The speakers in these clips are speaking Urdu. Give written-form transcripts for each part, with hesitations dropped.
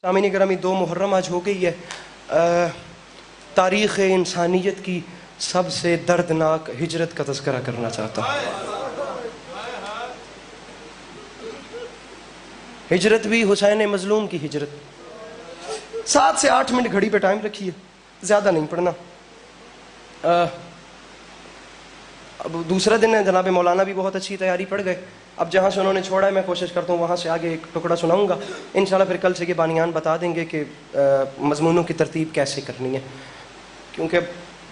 سامعین گرامی 2 محرم آج ہو گئی ہے. تاریخ انسانیت کی سب سے دردناک ہجرت کا تذکرہ کرنا چاہتا ہوں. ہجرت بھی حسین مظلوم کی ہجرت. 7 سے 8 منٹ گھڑی پہ ٹائم رکھیے, زیادہ نہیں پڑھنا. اب دوسرا دن ہے, جناب مولانا بھی بہت اچھی تیاری پڑھ گئے. اب جہاں سے انہوں نے چھوڑا ہے میں کوشش کرتا ہوں وہاں سے آگے ایک ٹکڑا سناؤں گا انشاءاللہ. پھر کل سے یہ بانیان بتا دیں گے کہ مضمونوں کی ترتیب کیسے کرنی ہے, کیونکہ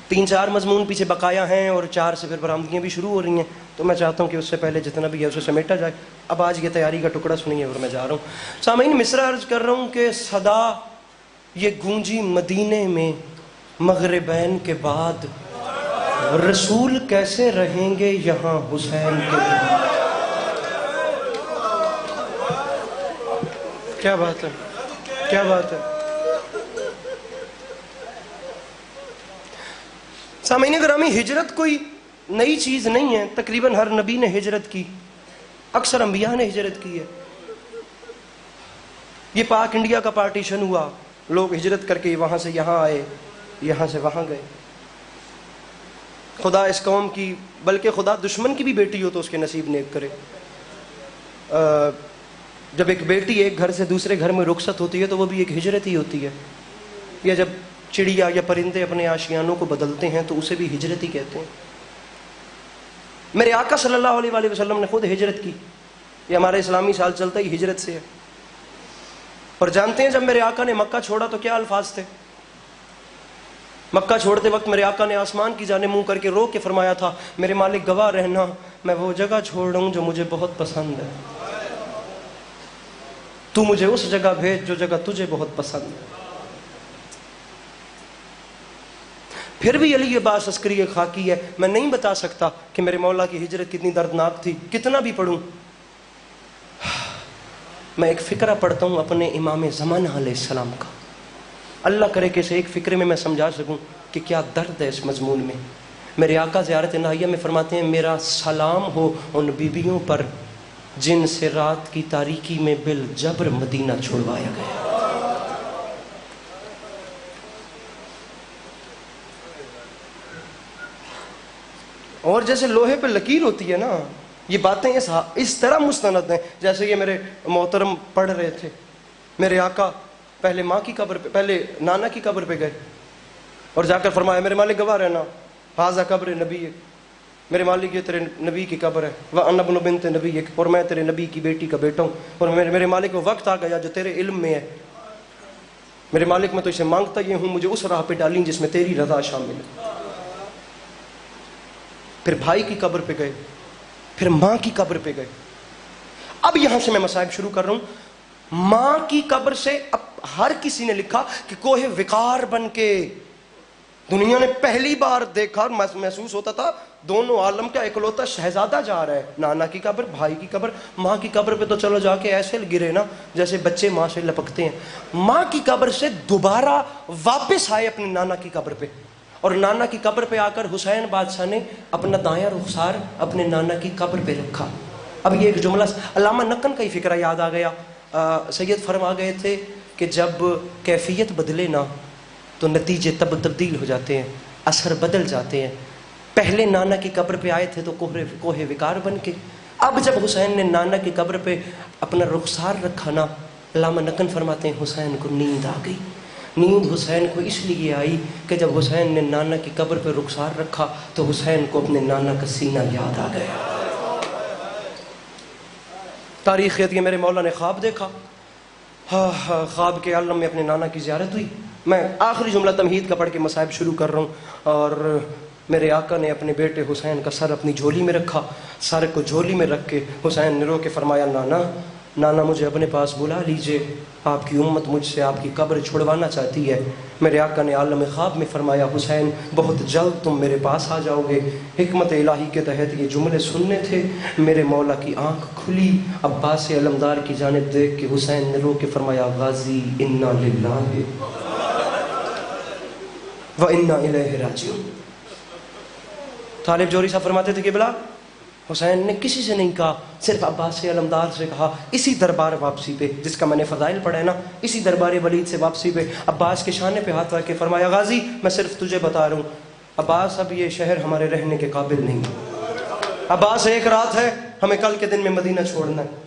3-4 مضمون پیچھے بقایا ہیں اور 4 سے پھر برآمدگیاں بھی شروع ہو رہی ہیں, تو میں چاہتا ہوں کہ اس سے پہلے جتنا بھی ہے اسے سمیٹا جائے. اب آج یہ تیاری کا ٹکڑا سنیے اور میں جا رہا ہوں. سامعین مصرع عرض کر رہا ہوں کہ صدا یہ گونجی مدینے میں مغربین کے بعد, رسول کیسے رہیں گے یہاں حسین کے بعد. کیا بات ہے, کیا بات ہے. سامعین گرامی ہجرت کوئی نئی چیز نہیں ہے, تقریباً ہر نبی نے ہجرت کی, اکثر انبیاء نے ہجرت کی ہے. یہ پاک انڈیا کا پارٹیشن ہوا, لوگ ہجرت کر کے وہاں سے یہاں آئے, یہاں سے وہاں گئے. خدا اس قوم کی, بلکہ خدا دشمن کی بھی بیٹی ہو تو اس کے نصیب نیک کرے. جب ایک بیٹی ایک گھر سے دوسرے گھر میں رخصت ہوتی ہے تو وہ بھی ایک ہجرت ہی ہوتی ہے. یا جب چڑیا یا پرندے اپنے آشیانوں کو بدلتے ہیں تو اسے بھی ہجرت ہی کہتے ہیں. میرے آقا صلی اللہ علیہ وآلہ وسلم نے خود ہجرت کی. یہ ہمارا اسلامی سال چلتا ہی ہجرت سے ہے. اور جانتے ہیں جب میرے آقا نے مکہ چھوڑا تو کیا الفاظ تھے؟ مکہ چھوڑتے وقت میرے آقا نے آسمان کی جانب منہ کر کے رو کے فرمایا تھا, میرے مالک گواہ رہنا میں وہ جگہ چھوڑ رہا ہوں جو مجھے بہت پسند ہے, تو مجھے اس جگہ بھیج جو جگہ تجھے بہت پسند ہے. پھر بھی علی عباس عسکری خاکی ہے, میں نہیں بتا سکتا کہ میرے مولا کی ہجرت کتنی دردناک تھی, کتنا بھی پڑھوں. میں ایک فقرہ پڑھتا ہوں اپنے امام زمانہ علیہ السلام کا, اللہ کرے کہ اسے ایک فقرے میں سمجھا سکوں کہ کیا درد ہے اس مضمون میں. میرے آقا زیارت ناہیہ میں فرماتے ہیں, میرا سلام ہو ان بیویوں پر جن سے رات کی تاریکی میں بالجبر مدینہ چھڑوایا گیا. اور جیسے لوہے پہ لکیر ہوتی ہے نا, یہ باتیں اس طرح مستند ہیں جیسے یہ میرے محترم پڑھ رہے تھے. میرے آقا پہلے ماں کی قبر پہ, پہلے نانا کی قبر پہ گئے اور جا کر فرمایا, میرے مالک گواہ رہنا حاذا قبر نبی, میرے مالک یہ تیرے نبی کی قبر ہے, وَأَنَا ابْنُ بِنْتِ نَبِيِّكَ, اور میں تیرے نبی کی بیٹی کا بیٹا ہوں. اور میرے مالک وہ وقت آ گیا جو تیرے علم میں ہے. میرے مالک میں تو اسے مانگتا یہ ہوں, مجھے اس راہ پہ ڈالیں جس میں تیری رضا شامل ہے. پھر بھائی کی قبر پہ گئے, پھر ماں کی قبر پہ گئے. اب یہاں سے میں مصائب شروع کر رہا ہوں. ماں کی قبر سے اب ہر کسی نے لکھا کہ کوہ وقار بن کے دنیا نے پہلی بار دیکھا اور محسوس ہوتا تھا دونوں عالم کا اکلوتا شہزادہ جا رہا ہے. نانا کی قبر, بھائی کی قبر, ماں کی قبر پہ تو چلو جا کے ایسے گرے نا جیسے بچے ماں سے لپکتے ہیں. ماں کی قبر سے دوبارہ واپس آئے اپنے نانا کی قبر پہ, اور نانا کی قبر پہ آ کر حسین بادشاہ نے اپنا دایاں رخسار اپنے نانا کی قبر پہ رکھا. اب یہ ایک جملہ علامہ نقن کا ہی فکرہ یاد آ گیا. سید فرما گئے تھے کہ جب کیفیت بدلے نا تو نتیجے تبدیل ہو جاتے ہیں, اثر بدل جاتے ہیں. پہلے نانا کی قبر پہ آئے تھے تو کوہ وقار بن کے, اب جب حسین نے نانا کی قبر پہ اپنا رخسار رکھا نا, علامہ نقن فرماتے ہیں حسین کو نیند آ گئی. نیند حسین کو اس لیے آئی کہ جب حسین نے نانا کی قبر پہ رخسار رکھا تو حسین کو اپنے نانا کا سینہ یاد آ گیا. تاریخ کہتی ہے میرے مولا نے خواب دیکھا, خواب کے عالم میں اپنے نانا کی زیارت ہوئی. میں آخری جملہ تمہید کا پڑھ کے مصائب شروع کر رہا ہوں. اور میرے آقا نے اپنے بیٹے حسین کا سر اپنی جھولی میں رکھا. سر کو جھولی میں رکھ کے حسین نے رو کے فرمایا, نانا مجھے اپنے پاس بلا لیجئے, آپ کی امت مجھ سے آپ کی قبر چھڑوانا چاہتی ہے. میرے آقا نے عالم خواب میں فرمایا, حسین بہت جلد تم میرے پاس آ جاؤ گے. حکمت الہی کے تحت یہ جملے سننے تھے. میرے مولا کی آنکھ کھلی, عباس علمدار کی جانب دیکھ کے حسین نے رو کے فرمایا, غازی انا للہ و انا الیہ راجعون. طالب جوہری صاحب فرماتے تھے کہ بلا حسین نے کسی سے نہیں کہا، صرف عباس علمدار سے کہا، اسی دربار واپسی پہ جس کا میں نے فضائل پڑھا ہے نا، اسی دربار ولید سے واپسی پہ عباس کے شانے پہ ہاتھ رکھ کے فرمایا غازی میں صرف تجھے بتا رہا ہوں عباس اب یہ شہر ہمارے رہنے کے قابل نہیں ہے، عباس ایک رات ہے، ہمیں کل کے دن میں مدینہ چھوڑنا ہے،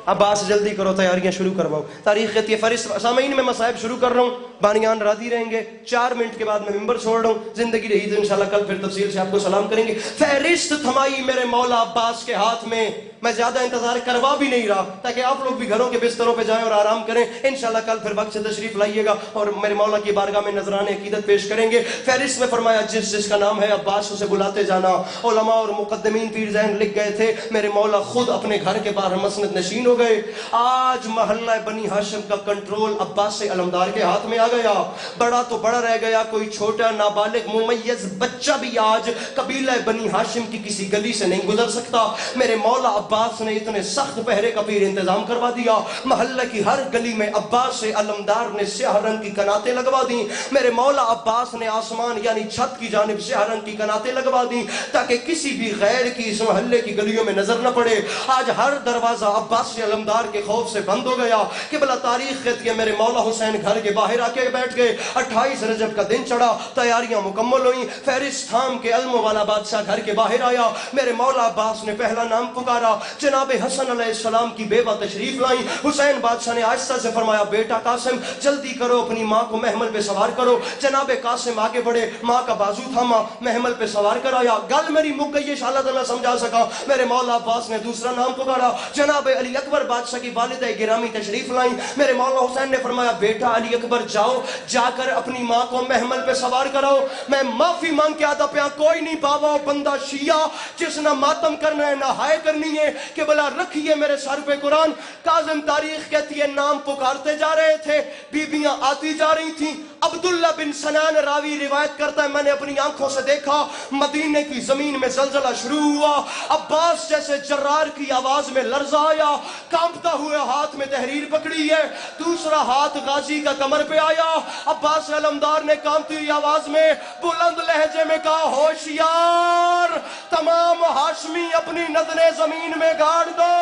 عباس جلدی کرو تیاریاں شروع کرواؤ۔ تاریخ کہتی ہے فرشت سامعین میں مصائب شروع کر رہا ہوں، بانیان راضی رہیں گے، 4 منٹ کے بعد میں ممبر چھوڑ رہا ہوں، زندگی رہی تو انشاءاللہ کل پھر تفصیل سے آپ کو سلام کریں گے۔ فہرست تھمائی میرے مولا عباس کے ہاتھ میں، میں زیادہ انتظار کروا بھی نہیں رہا تاکہ آپ لوگ بھی گھروں کے بستروں پہ جائیں اور آرام کریں، انشاءاللہ کل پھر وقت سے تشریف لائیے گا اور میرے مولا کی بارگاہ میں نذران عقیدت پیش کریں گے۔ فہرست میں فرمایا جس جس کا نام ہے عباس اسے بلاتے جانا۔ علماء اور مقدمین پیر ذہن لکھ گئے تھے، میرے مولا خود اپنے گھر کے باہر مسند نشین ہو گئے۔ آج محلہ بنی ہاشم کا کنٹرول عباس علمدار کے ہاتھ میں آ گیا، بڑا تو بڑا رہ گیا، کوئی چھوٹا نابالغ ممیز بچہ بھی آج قبیلہ بنی ہاشم کی کسی گلی سے نہیں گزر سکتا۔ میرے مولا عباس نے اتنے سخت پہرے کا پھر انتظام کروا دیا، محلہ کی ہر گلی میں عباس علمدار نے سیاہ رنگ کی کناتیں لگوا دیں۔ میرے مولا عباس نے آسمان یعنی چھت کی جانب سیاہ رنگ کی کناتیں لگوا دیں تاکہ کسی بھی غیر کی اس محلے کی گلیوں میں نظر نہ پڑے۔ آج ہر دروازہ عباس علمدار کے خوف سے بند ہو گیا۔ قبلہ تاریخ کہتی ہے میرے مولا حسین گھر کے باہر آ کے بیٹھ گئے، 28 رجب کا دن چڑھا، تیاریاں مکمل ہوئیں، فہرست تھام کے علم والا بادشاہ گھر کے باہر آیا۔ میرے مولا عباس نے پہلا نام پکارا، جناب حسن علیہ السلام کی بیوہ تشریف لائیں۔ حسین بادشاہ نے آہستہ سے فرمایا بیٹا قاسم جلدی کرو، اپنی ماں کو محمل پہ سوار کرو۔ جناب قاسم آگے بڑھے، ماں کا بازو تھاما، محمل پہ سوار کرایا۔ گل میری مک گئی انشاءاللہ تو میں سمجھا سکا۔ میرے مولا عباس نے دوسرا نام پکارا، جناب علی اکبر بادشاہ کی والدہ گرامی تشریف لائیں۔ میرے مولا حسین نے فرمایا بیٹا علی اکبر جاؤ، جا کر اپنی ماں کو محمل پہ سوار کراؤ۔ میں معافی مانگ کے آدھا پیا کوئی نہیں باوا بندہ شیعہ جس نہ ماتم کرنا ہے نہ ہائے کرنی ہے کہ بلا رکھیے میرے سر پہ قرآن۔ کاظم تاریخ کہتی ہے نام پکارتے جا رہے تھے، بیبیاں آتی جا رہی تھیں۔ عبداللہ بن سنان راوی روایت کرتا ہے میں نے اپنی آنکھوں سے دیکھا مدینے کی زمین میں زلزلہ شروع ہوا، عباس جیسے جرار کی آواز میں لرزہ آیا، کانپتا ہوئے ہاتھ میں تحریر پکڑی ہے، دوسرا ہاتھ غازی کا کمر پہ آیا۔ عباس علمدار نے کانپتی ہوئی آواز میں بلند لہجے میں کہا ہوشیار، تمام ہاشمی اپنی نظریں زمین میں گاڑ دو،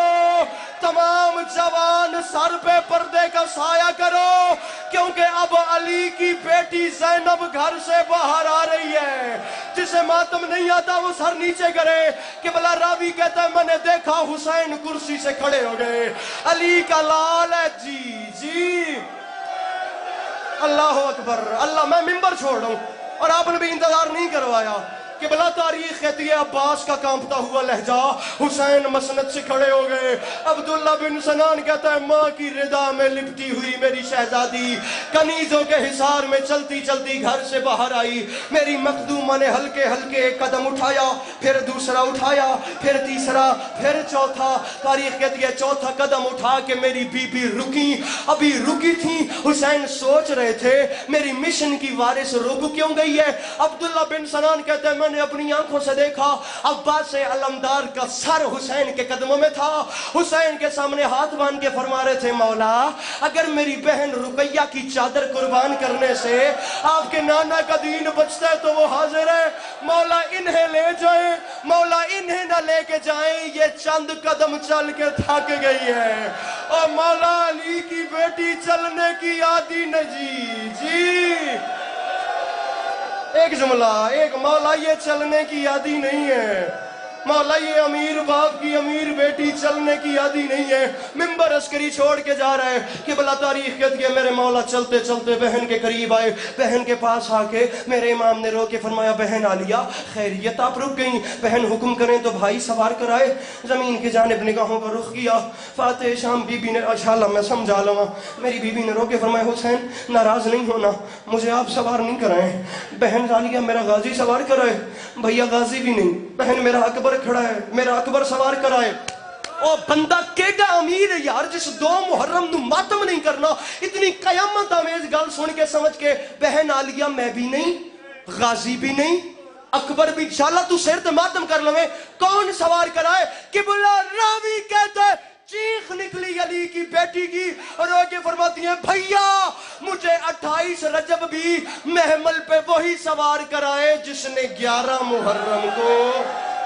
تمام جوان سر پہ پردے کا سایہ کرو، کیونکہ اب علی کی بیٹی زینب گھر سے باہر آ رہی ہے۔ جسے ماتم نہیں آتا وہ سر نیچے کرے۔ کہ بلا راوی کہتا ہے میں نے دیکھا حسین کرسی سے کھڑے ہو گئے، علی کا لال ہے جی جی اللہ اکبر اللہ۔ میں ممبر چھوڑ رہا ہوں اور آپ نے بھی انتظار نہیں کروایا۔ کہ بلا تاریخ کہتی ہے عباس کا کانپتا ہوا لہجہ، حسین مسند سے کھڑے ہو گئے۔ عبداللہ بن سنان کہتا ہے ماں کی رضا میں لپٹی ہوئی میری شہزادی کنیزوں کے حصار میں چلتی چلتی گھر سے باہر آئی۔ میری مخدومہ نے ہلکے ہلکے ایک قدم اٹھایا، پھر دوسرا اٹھایا، پھر تیسرا، پھر چوتھا۔ تاریخ کہتی ہے چوتھا قدم اٹھا کے میری بی بی رکی، ابھی رکی تھی۔ حسین سوچ رہے تھے میری مشن کی وارث رک کیوں گئی ہے۔ عبداللہ بن سنان کہتے ہیں میں نے اپنی آنکھوں سے دیکھا عباس علمدار کا سر حسین کے قدموں میں تھا۔ حسین کے سامنے ہاتھ باندھ کے فرما رہے تھے مولا اگر میری بہن رقیہ کی چادر قربان کرنے سے آپ کے نانا کا دین بچتا ہے تو وہ حاضر ہے، مولا انہیں لے جائیں، مولا انہیں نہ لے کے جائیں، یہ چند قدم چل کے تھک گئی ہے۔ اور مولا علی کی بیٹی چلنے کی عادی نہیں جی ایک جملہ ایک مولا یہ چلنے کی عادی نہیں ہے، مولا یہ امیر باپ کی امیر بیٹی چلنے کی عادی نہیں ہے۔ ممبر عسکری چھوڑ کے جا رہا ہے کہ بلا تاریخ کہتی ہے میرے مولا چلتے چلتے بہن کے قریب آئے، بہن کے پاس آ کے میرے امام نے رو کے فرمایا بہن عالیہ خیریت آپ رک گئیں، بہن حکم کریں تو بھائی سوار کرائے۔ زمین کی جانب نگاہوں کا رخ کیا، فاتح شام بی بی نے انشاءاللہ میں سمجھا لوں، میری بی بی نے رو کے فرمایا حسین ناراض نہیں ہونا، مجھے آپ سوار نہیں کرائیں، بہن عالیہ میرا غازی سوار کرائے۔ بھیا غازی بھی نہیں، بہن میرا اکبر کھڑا ہے، میرا اکبر سوار کرائے۔ او بندہ کیڑا امیر ہے یار جس 2 محرم نو ماتم نہیں کرنا۔ اتنی قیامت آمیز گل سن کے سمجھ کے بہن عالیہ میں بھی نہیں، غازی بھی نہیں، اکبر بھی چالا تو سیر تے ماتم کر لویں، کون سوار کرائے؟ قبلہ راوی کہتا ہے چیخ نکلی علی کی بیٹی کی اور رو کے فرماتی ہیں بھیا مجھے 28 رجب بھی محمل پہ وہی سوار کرائے جس نے 11 محرم کو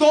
2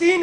3